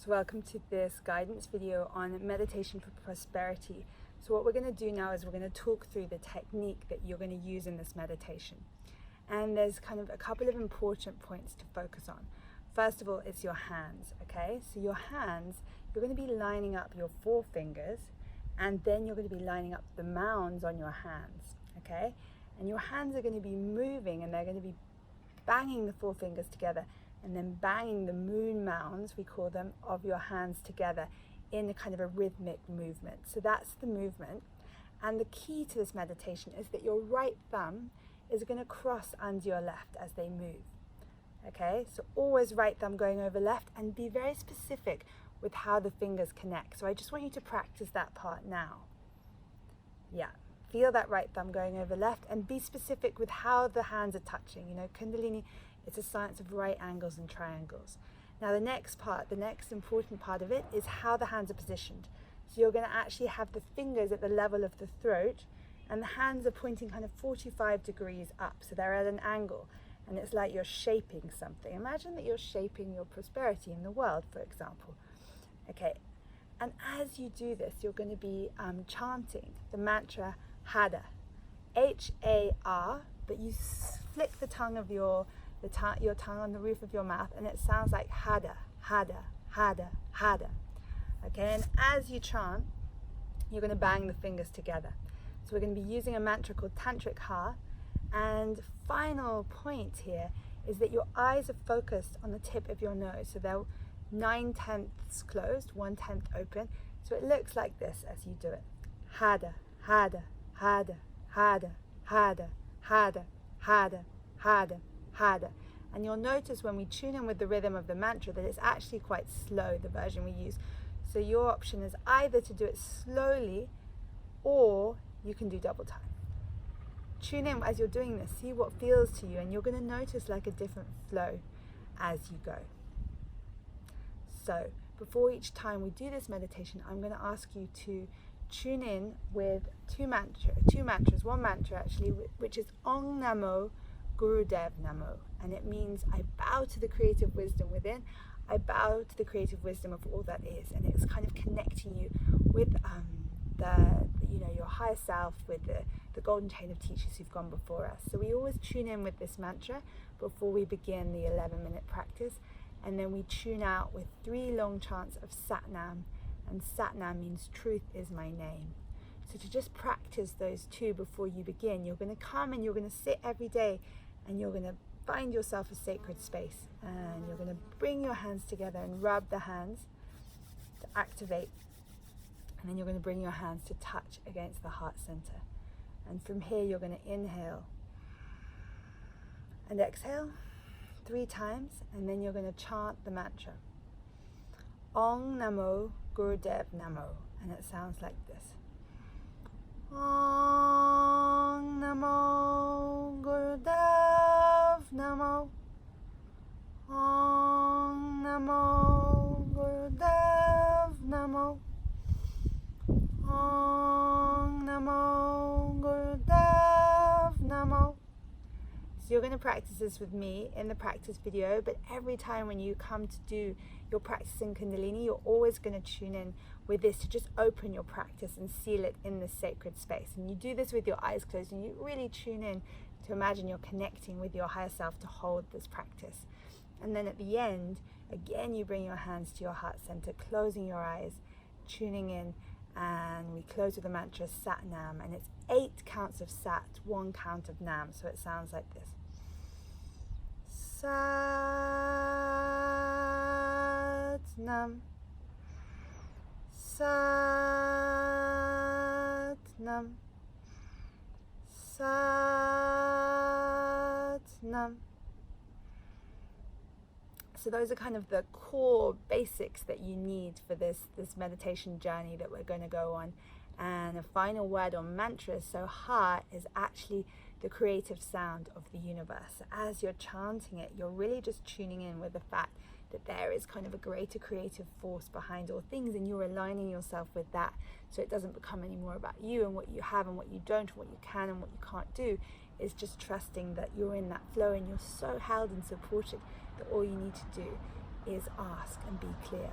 So welcome to this guidance video on meditation for prosperity. So what we're going to do now is we're going to talk through the technique that you're going to use in this meditation. And there's kind of a couple of important points to focus on. First of all, it's your hands, okay? So your hands, you're going to be lining up your forefingers, and then you're going to be lining up the mounds on your hands, okay? And your hands are going to be moving, and they're going to be banging the forefingers together and then banging the moon mounds, we call them, of your hands together in a kind of a rhythmic movement. So that's the movement. And the key to this meditation is that your right thumb is going to cross under your left as they move. Okay, so always right thumb going over left, and be very specific with how the fingers connect. So I just want you to practice that part now. Yeah, feel that right thumb going over left and be specific with how the hands are touching. You know, Kundalini, it's a science of right angles and triangles. Now the next important part of it is how the hands are positioned. So you're going to actually have the fingers at the level of the throat, and the hands are pointing kind of 45 degrees up. So they're at an angle, and it's like you're shaping something. Imagine that you're shaping your prosperity in the world, for example. Okay, and as you do this, you're going to be chanting the mantra Hada, H-A-R, but you flick the tongue of your tongue on the roof of your mouth, and it sounds like Hada, Hada, Hada, Hada. Okay, and as you chant, you're going to bang the fingers together. So we're going to be using a mantra called Tantric Ha. And final point here is that your eyes are focused on the tip of your nose. So they're 9/10 closed, 1/10 open. So it looks like this as you do it. Hada, Hada, Hada, Hada, Hada, Hada, Hada, Hada, Hada. And you'll notice when we tune in with the rhythm of the mantra that it's actually quite slow, the version we use. So your option is either to do it slowly, or you can do double time. Tune in as you're doing this, see what feels to you, and you're going to notice like a different flow as you go. So before each time we do this meditation, I'm going to ask you to tune in with two mantras, one mantra actually, which is Om Namo Gurudev Namo, and it means I bow to the creative wisdom within, I bow to the creative wisdom of all that is, and it's kind of connecting you with your higher self, with the golden chain of teachers who've gone before us. So we always tune in with this mantra before we begin the 11-minute practice, and then we tune out with 3 long chants of Satnam, and Satnam means truth is my name. So to just practice those 2 before you begin, you're going to come and you're going to sit every day, and you're going to find yourself a sacred space, and you're going to bring your hands together and rub the hands to activate, and then you're going to bring your hands to touch against the heart center. And from here you're going to inhale and exhale 3 times, and then you're going to chant the mantra Om Namo Gurudev Namo, and it sounds like this. Om Namo Gurudev Namo. Om Namo Gurudev Namo. Om Namo Gurudev Namo. So you're going to practice this with me in the practice video, but every time when you come to do your practice in Kundalini, you're always going to tune in with this to just open your practice and seal it in this sacred space. And you do this with your eyes closed, and you really tune in to imagine you're connecting with your higher self to hold this practice. And then at the end, again, you bring your hands to your heart center, closing your eyes, tuning in, and we close with the mantra Satnam, and it's 8 counts of Sat, 1 count of Nam, so it sounds like this. Satnam, Satnam, Satnam. So those are kind of the core basics that you need for this meditation journey that we're going to go on. And a final word on mantras. So Ha is actually the creative sound of the universe. As you're chanting it, you're really just tuning in with the fact that there is kind of a greater creative force behind all things, and you're aligning yourself with that, so it doesn't become any more about you and what you have and what you don't, and what you can and what you can't do. It's just trusting that you're in that flow, and you're so held and supported that all you need to do is ask and be clear.